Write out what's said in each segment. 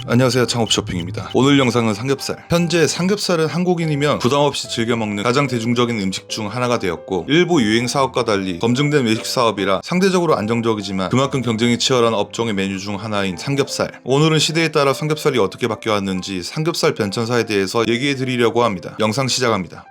안녕하세요, 창업쇼핑입니다. 오늘 영상은 삼겹살. 현재 삼겹살은 한국인이면 부담없이 즐겨 먹는 가장 대중적인 음식 중 하나가 되었고, 일부 유행 사업과 달리 검증된 외식 사업이라 상대적으로 안정적이지만 그만큼 경쟁이 치열한 업종의 메뉴 중 하나인 삼겹살. 오늘은 시대에 따라 삼겹살이 어떻게 바뀌어왔는지 삼겹살 변천사에 대해서 얘기해 드리려고 합니다. 영상 시작합니다.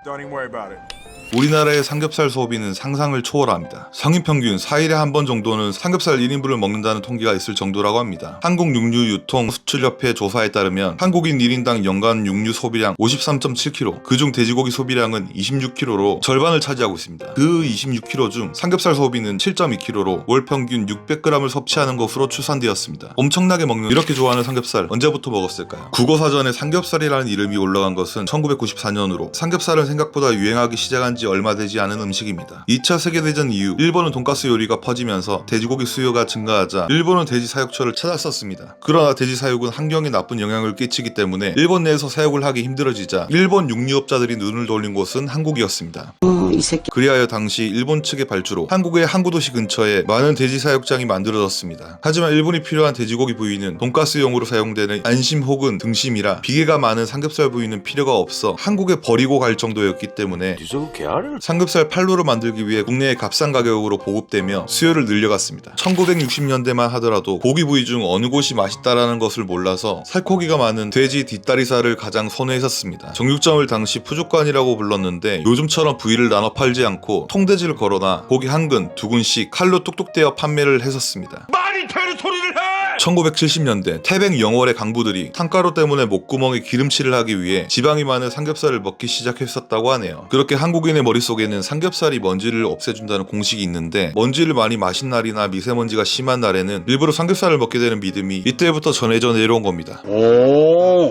우리나라의 삼겹살 소비는 상상을 초월합니다. 성인 평균 4일에 한 번 정도는 삼겹살 1인분을 먹는다는 통계가 있을 정도라고 합니다. 한국육류유통수출협회 조사에 따르면 한국인 1인당 연간 육류 소비량 53.7kg, 그중 돼지고기 소비량은 26kg로 절반을 차지하고 있습니다. 그 26kg 중 삼겹살 소비는 7.2kg로 월 평균 600g을 섭취하는 것으로 추산되었습니다. 엄청나게 먹는 이렇게 좋아하는 삼겹살 언제부터 먹었을까요? 국어사전에 삼겹살이라는 이름이 올라간 것은 1994년으로 삼겹살은 생각보다 유행하기 시작한 지 얼마 되지 않은 음식입니다. 2차 세계대전 이후 일본은 돈가스 요리가 퍼지면서 돼지고기 수요가 증가하자 일본은 돼지 사육처를 찾았었습니다. 그러나 돼지 사육은 환경에 나쁜 영향을 끼치기 때문에 일본 내에서 사육을 하기 힘들어지자 일본 육류업자들이 눈을 돌린 곳은 한국이었습니다. 그리하여 당시 일본 측의 발주로 한국의 항구도시 근처에 많은 돼지 사육장이 만들어졌습니다. 하지만 일본이 필요한 돼지고기 부위는 돈가스용으로 사용되는 안심 혹은 등심이라 비계가 많은 삼겹살 부위는 필요가 없어 한국에 버리고 갈 정도였기 때문에 삼겹살 팔로를 만들기 위해 국내에 값싼 가격으로 보급되며 수요를 늘려갔습니다. 1960년대만 하더라도 고기 부위 중 어느 곳이 맛있다라는 것을 몰라서 살코기가 많은 돼지 뒷다리살을 가장 선호했었습니다. 정육점을 당시 푸주간이라고 불렀는데 요즘처럼 부위를 나눠 팔지 않고 통돼지를 걸어놔 고기 한 근, 두 근씩 칼로 뚝뚝 떼어 판매를 했었습니다. 말이 되는 소리를 해! 1970년대 태백 영월의 강부들이 탄가루 때문에 목구멍에 기름칠을 하기 위해 지방이 많은 삼겹살을 먹기 시작했었다고 하네요. 그렇게 한국인의 머릿속에는 삼겹살이 먼지를 없애준다는 공식이 있는데, 먼지를 많이 마신 날이나 미세먼지가 심한 날에는 일부러 삼겹살을 먹게 되는 믿음이 이때부터 전해져 내려온 겁니다.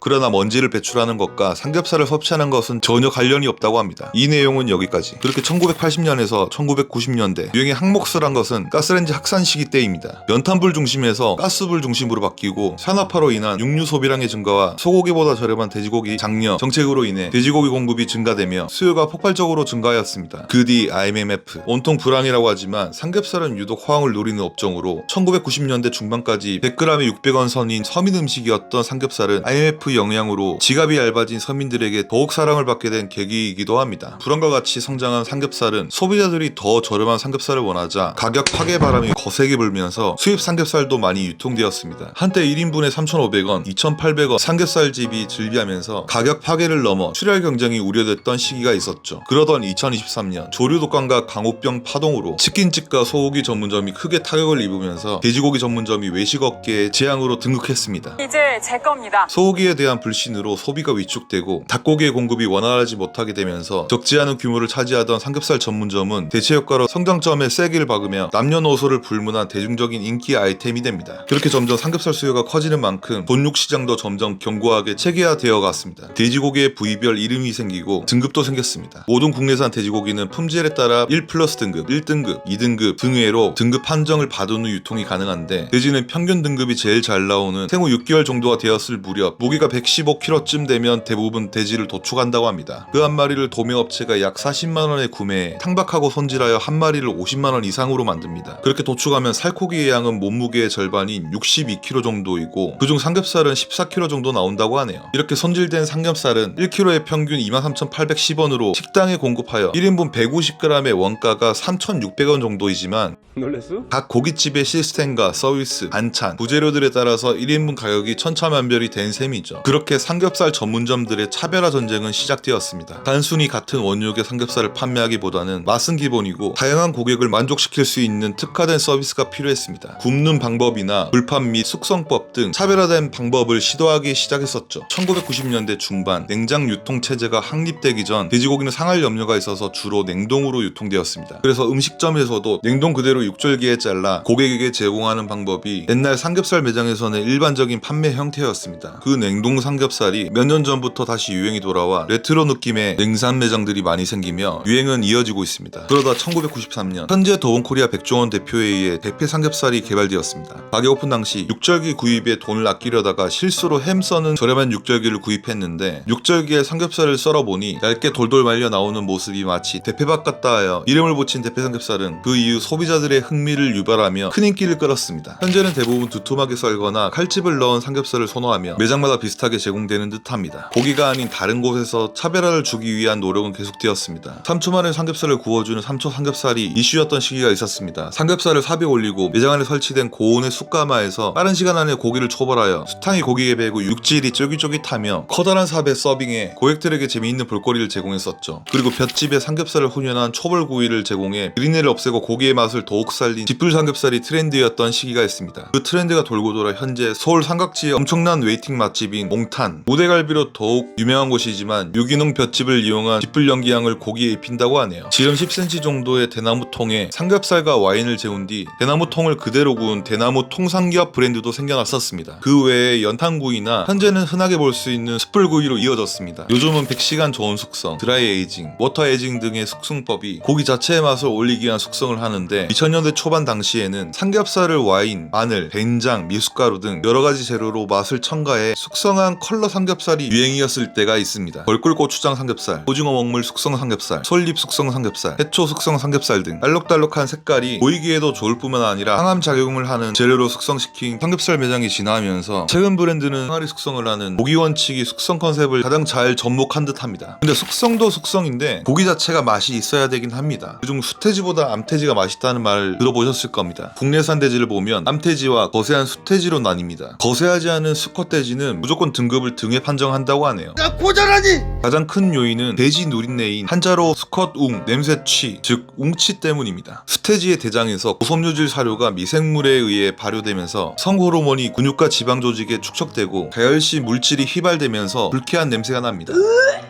그러나 먼지를 배출하는 것과 삼겹살을 섭취하는 것은 전혀 관련이 없다고 합니다. 이 내용은 여기까지. 그렇게 1980년에서 1990년대 유행의 항목스란 것은 가스렌지 확산 시기 때입니다. 연탄불 중심에서 가스불 중심으로 바뀌고 산업화로 인한 육류 소비량의 증가와 소고기보다 저렴한 돼지고기 장려 정책으로 인해 돼지고기 공급이 증가되며 수요가 폭발적으로 증가하였습니다. 그 뒤 IMF, 온통 불황이라고 하지만 삼겹살은 유독 호황을 노리는 업종으로 1990년대 중반까지 100g에 600원 선인 서민 음식이었던 삼겹살은 IMF 영향으로 지갑이 얇아진 서민들에게 더욱 사랑을 받게 된 계기이기도 합니다. 불황과 같이 성장한 삼겹살은 소비자들이 더 저렴한 삼겹살을 원하자 가격 파괴 바람이 거세게 불면서 수입 삼겹살도 많이 유통되었습니다. 한때 1인분에 3,500원, 2,800원 삼겹살집이 즐비하면서 가격 파괴를 넘어 출혈 경쟁이 우려됐던 시기가 있었죠. 그러던 2023년 조류독감과 강우병 파동으로 치킨집과 소고기 전문점이 크게 타격을 입으면서 돼지고기 전문점이 외식업계의 재앙으로 등극했습니다. 이제 제 겁니다. 소고기에 대한 불신으로 소비가 위축되고 닭고기의 공급이 원활하지 못하게 되면서 적지 않은 규모를 차지하던 삼겹살 전문점은 대체 효과로 성장점에 세기를 박으며 남녀노소를 불문한 대중적인 인기 아이템이 됩니다. 그렇게 점점 삼겹살 수요가 커지는 만큼 본육 시장도 점점 견고하게 체계화되어 갔습니다. 돼지고기의 부위별 이름이 생기고 등급도 생겼습니다. 모든 국내산 돼지고기는 품질에 따라 1+ 등급, 1등급, 2등급 등외로 등급 판정을 받은 후 유통이 가능한데, 돼지는 평균 등급이 제일 잘 나오는 생후 6개월 정도가 되었을 무렵 무게가 115kg쯤 되면 대부분 돼지를 도축한다고 합니다. 그 한 마리를 도매업체가 약 40만원에 구매해 탕박하고 손질하여 한 마리를 50만원 이상으로 만듭니다. 그렇게 도축하면 살코기의 양은 몸무게의 절반인 62kg 정도이고 그중 삼겹살은 14kg 정도 나온다고 하네요. 이렇게 손질된 삼겹살은 1kg에 평균 23,810원으로 식당에 공급하여 1인분 150g의 원가가 3,600원 정도이지만 놀랬어? 각 고깃집의 시스템과 서비스, 반찬, 부재료들에 따라서 1인분 가격이 천차만별이 된 셈이죠. 그렇게 삼겹살 전문점들의 차별화 전쟁은 시작되었습니다. 단순히 같은 원육의 삼겹살을 판매하기보다는 맛은 기본이고 다양한 고객을 만족시킬 수 있는 특화된 서비스가 필요했습니다. 굽는 방법이나 불판 및 숙성법 등 차별화된 방법을 시도하기 시작했었죠. 1990년대 중반 냉장 유통 체제가 확립되기 전 돼지고기는 상할 염려가 있어서 주로 냉동으로 유통되었습니다. 그래서 음식점에서도 냉동 그대로 육절기에 잘라 고객에게 제공하는 방법이 옛날 삼겹살 매장에서는 일반적인 판매 형태였습니다. 그 냉동 삼겹살이 몇 년 전부터 다시 유행이 돌아와 레트로 느낌의 냉산 매장들이 많이 생기며 유행은 이어지고 있습니다. 그러다 1993년 현재 더원코리아 백종원 대표에 의해 대패 삼겹살이 개발되었습니다. 가게 오픈 당시 육절기 구입에 돈을 아끼려다가 실수로 햄 써는 저렴한 육절기를 구입했는데 육절기에 삼겹살을 썰어보니 얇게 돌돌 말려 나오는 모습 모습이 마치 대패밥 같다 하여 이름을 붙인 대패삼겹살은 그 이후 소비자들의 흥미를 유발하며 큰 인기를 끌었습니다. 현재는 대부분 두툼하게 썰거나 칼집을 넣은 삼겹살을 선호하며 매장마다 비슷하게 제공되는 듯합니다. 고기가 아닌 다른 곳에서 차별화를 주기 위한 노력은 계속되었습니다. 3초 만에 삼겹살을 구워주는 3초 삼겹살이 이슈였던 시기가 있었습니다. 삼겹살을 삽에 올리고 매장 안에 설치된 고온의 숯가마에서 빠른 시간 안에 고기를 초벌하여 수탕이 고기에 배고 육질이 쫄깃쫄깃하며 커다란 삽의 서빙에 고객들에게 재미있는 볼거리를 제공했었죠. 그리고 볏집에 삼겹살을 훈연한 초벌구이를 제공해 비린내를 없애고 고기의 맛을 더욱 살린 뒷불 삼겹살이 트렌드였던 시기가 있습니다. 그 트렌드가 돌고 돌아 현재 서울 삼각지의 엄청난 웨이팅 맛집인 몽탄, 무대갈비로 더욱 유명한 곳이지만 유기농 볏집을 이용한 뒷불 연기향을 고기에 입힌다고 하네요. 지름 10cm 정도의 대나무통에 삼겹살과 와인을 재운 뒤 대나무통을 그대로 구운 대나무 통삼겹 브랜드도 생겨났었습니다. 그 외에 연탄구이나 현재는 흔하게 볼 수 있는 숯불구이로 이어졌습니다. 요즘은 100시간 저온 숙성, 드라이 에이징, 워터 에이징 등의 숙성법이 고기 자체의 맛을 올리기 위한 숙성을 하는데 2000년대 초반 당시에는 삼겹살을 와인, 마늘, 된장, 미숫가루 등 여러가지 재료로 맛을 첨가해 숙성한 컬러 삼겹살이 유행이었을 때가 있습니다. 벌꿀 고추장 삼겹살, 오징어 먹물 숙성 삼겹살, 솔잎 숙성 삼겹살, 해초 숙성 삼겹살 등 알록달록한 색깔이 보이기에도 좋을 뿐만 아니라 항암 작용을 하는 재료로 숙성시킨 삼겹살 매장이 진화하면서 최근 브랜드는 항아리 숙성을 하는 고기 원칙이 숙성 컨셉을 가장 잘 접목한 듯합니다. 근데 숙성도 숙성인데 고기 자체가 맛이 있어야 되긴 합니다. 그중 수태지보다 암태지가 맛있다는 말을 들어보셨을 겁니다. 국내산 돼지를 보면 암태지와 거세한 수태지로 나뉩니다. 거세하지 않은 수컷돼지는 무조건 등급을 등에 판정한다고 하네요. 야 고자라니! 가장 큰 요인은 돼지 누린내인 한자로 수컷 냄새취, 즉 웅치 때문입니다. 수태지의 대장에서 고섬유질 사료가 미생물에 의해 발효되면서 성호르몬이 근육과 지방 조직에 축적되고 가열시 물질이 휘발되면서 불쾌한 냄새가 납니다.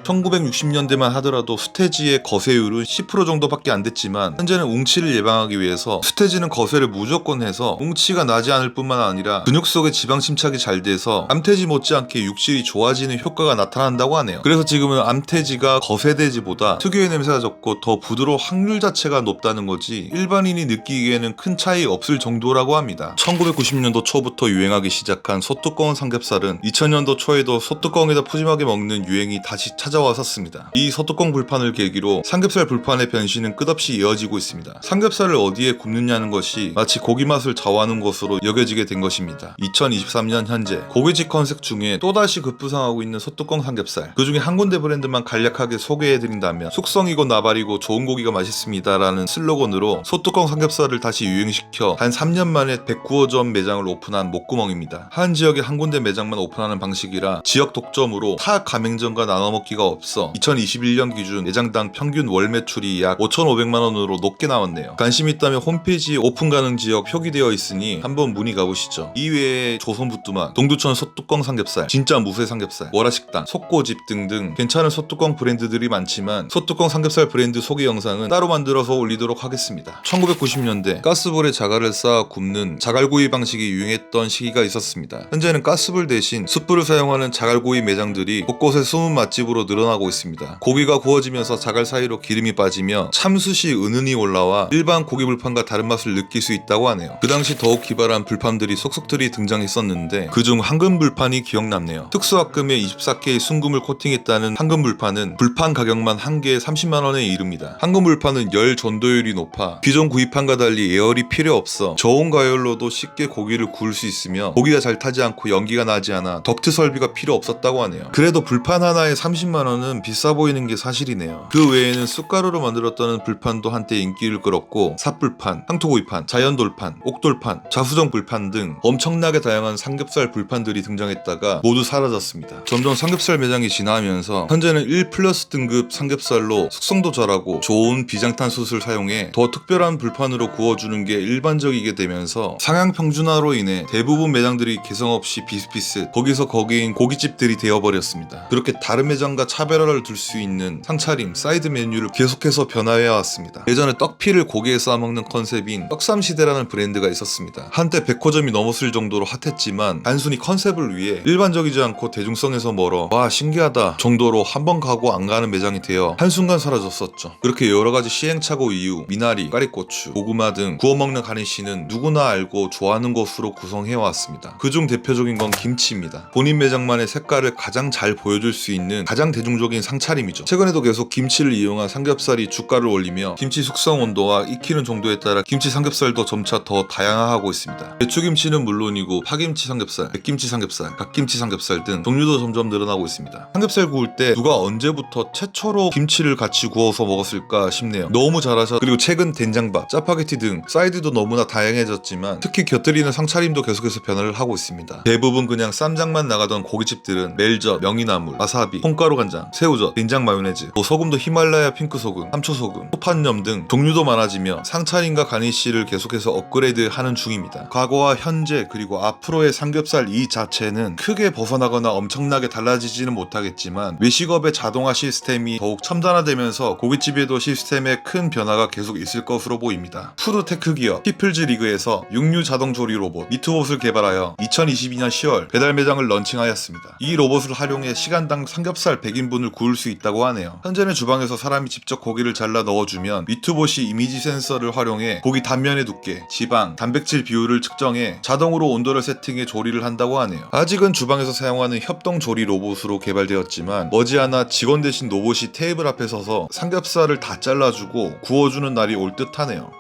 1960년대만 하더라도 수태지의 거세율은 10% 정도밖에 안 됐지만 현재는 웅치를 예방하기 위해서 수태지는 거세를 무조건 해서 웅치가 나지 않을 뿐만 아니라 근육 속에 지방 침착이 잘 돼서 암태지 못지않게 육질이 좋아지는 효과가 나타난다고 하네요. 그래서 지금은 암태지가 거세돼지보다 특유의 냄새가 적고 더 부드러워 확률 자체가 높다는 거지 일반인이 느끼기에는 큰 차이 없을 정도라고 합니다. 1990년도 초부터 유행하기 시작한 소뚜껑 삼겹살은 2000년도 초에도 소뚜껑에다 푸짐하게 먹는 유행이 다시 찾아왔었습니다. 이 소뚜껑 불판을 계기로 삼겹살 불판의 변신은 끝없이 이어지고 있습니다. 삼겹살을 어디에 굽느냐는 것이 마치 고기 맛을 좌우하는 것으로 여겨지게 된 것입니다. 2023년 현재 고깃집 컨셉 중에 또다시 급부상하고 있는 소뚜껑 삼겹살, 그 중에 한 군데 브랜드만 간략하게 소개해드린다면 숙성이고 나발이고 좋은 고기가 맛있습니다 라는 슬로건으로 소뚜껑 삼겹살을 다시 유행시켜 단 3년 만에 109호점 매장을 오픈한 목구멍입니다. 한 지역에 한 군데 매장만 오픈하는 방식이라 지역 독점으로 타 가맹점과 나눠먹기가 없어 2021년 기준 매장당 평균 월 매출이 약 5,500만원으로 높게 나왔네요. 관심 있다면 홈페이지 오픈 가능 지역 표기되어 있으니 한번 문의 가보시죠. 이외에 조선부뚜막, 동두천 소뚜껑 삼겹살, 진짜 무쇠 삼겹살, 월화식당, 속고집 등등 괜찮은 소뚜껑 브랜드들이 많지만 소뚜껑 삼겹살 브랜드 소개 영상은 따로 만들어서 올리도록 하겠습니다. 1990년대 가스불에 자갈을 쌓아 굽는 자갈구이 방식이 유행했던 시기가 있었습니다. 현재는 가스불 대신 숯불을 사용하는 자갈구이 매장들이 곳곳에 숨은 맛집으로 늘어나고 있습니다. 고기가 구워지면서 자갈 사이로 기름이 빠지며 참숯이 은은히 올라와 일반 고기 불판과 다른 맛을 느낄 수 있다고 하네요. 그 당시 더욱 기발한 불판들이 속속들이 등장했었는데 그중 황금 불판이 기억남네요. 특수합금에 24K 순금을 코팅했다는 황금 불판은 불판 가격만 한 개에 30만원에 이릅니다. 황금 불판은 열 전도율이 높아 기존 구이판과 달리 에어리 필요 없어 저온 가열로도 쉽게 고기를 구울 수 있으며 고기가 잘 타지 않고 연기가 나지 않아 덕트 설비가 필요 없었다고 하네요. 그래도 불판 하나에 30만원은 비싸 보이는 게 사실이네요. 그 외에는 쑥가루로 만들었다는 불판도 한때 인기를 끌었고 삿불판, 항토구이판, 자연돌판, 옥돌판, 자수정 불판 등 엄청나게 다양한 삼겹살 불판들이 등장했다가 모두 사라졌습니다. 점점 삼겹살 매장이 진화하면서 현재는 1+ 등급 삼겹살로 숙성도 잘하고 좋은 비장탄 숯을 사용해 더 특별한 불판으로 구워주는 게 일반적이게 되면서 상향 평준화로 인해 대부분 매장들이 개성 없이 비슷비슷 거기서 거기인 고깃집들이 되어버렸습니다. 그렇게 다른 매장과 차별화를 둘 수 있는 상차림, 사이드 메뉴를 계속해서 변화해왔습니다. 예전에 떡피를 고기에 싸먹는 컨셉인 떡삼시대라는 브랜드가 있었습니다. 한때 100호점이 넘었을 정도로 핫했지만 단순히 컨셉을 위해 일반적이지 않고 대중성에서 멀어 와 신기하다 정도로 한 번 가고 안 가는 매장이 되어 한순간 사라졌었죠. 그렇게 여러가지 시행착오 이후 미나리, 까리고추, 고구마 등 구워먹는 가니쉬는 누구나 알고 좋아하는 것으로 구성해왔습니다. 그중 대표적인 건 김치입니다. 본인 매장만의 색깔을 가장 잘 보여줄 수 있는 가장 대중적인 상차림이죠. 최근에도 계속 김치를 이용한 삼겹살이 주가를 올리며 김치 숙성 온도와 익히는 정도에 따라 김치 삼겹살도 점차 더 다양화하고 있습니다. 배추김치는 물론이고 파김치 삼겹살, 백김치 삼겹살, 갓김치 삼겹살 등 종류도 점점 늘어나고 있습니다. 삼겹살 구울 때 누가 언제부터 최초로 김치를 같이 구워서 먹었을까 싶네요. 너무 잘하셔. 그리고 최근 된장밥, 짜파게티 등 사이드도 너무나 다양해졌지만 특히 곁들이는 상차림도 계속해서 변화를 하고 있습니다. 대부분 그냥 쌈장만 나가던 고깃집들은 멜젓, 명이나물, 와사비, 콩가루 간장, 새우젓, 된장 마요네즈, 소금도 히말라야 핑크소금, 삼초소금, 소판염 등 종류도 많아지며 상차림과 가니쉬를 계속해서 업그레이드하는 중입니다. 과거와 현재 그리고 앞으로의 삼겹살 이 자체는 크게 벗어나거나 엄청나게 달라지지는 못하겠지만 외식업의 자동화 시스템이 더욱 첨단화되면서 고깃집에도 시스템에 큰 변화가 계속 있을 것으로 보입니다. 푸드테크 기업 피플즈 리그에서 육류 자동 조리 로봇 미트봇을 개발하여 2022년 10월 배달 매장을 런칭하였습니다. 이 로봇을 활용해 시간당 삼겹살 100인분을 구울 수 있다고 하네요. 현재는 주방에서 사람이 직접 고기를 잘라 넣어주면 미트봇이 이미지 센서를 활용해 고기 단면의 두께, 지방, 단백질 비율을 측정해 자동으로 온도를 세팅해 조리를 한다고 하네요. 아직은 주방에서 사용하는 협동 조리 로봇으로 개발되었지만 머지않아 직원 대신 로봇이 테이블 앞에 서서 삼겹살을 다 잘라주고 구워주는 날이 올 듯하네요.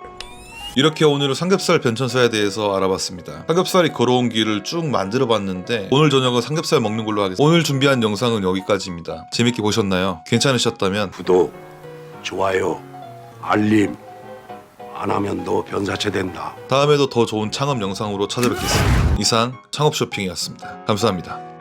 이렇게 오늘은 삼겹살 변천사에 대해서 알아봤습니다. 삼겹살이 걸어온 길을 쭉 만들어봤는데 오늘 저녁은 삼겹살 먹는 걸로 하겠습니다. 오늘 준비한 영상은 여기까지입니다. 재밌게 보셨나요? 괜찮으셨다면 구독, 좋아요, 알림 안 하면 너 변사체 된다. 다음에도 더 좋은 창업 영상으로 찾아뵙겠습니다. 이상 창업쇼핑이었습니다. 감사합니다.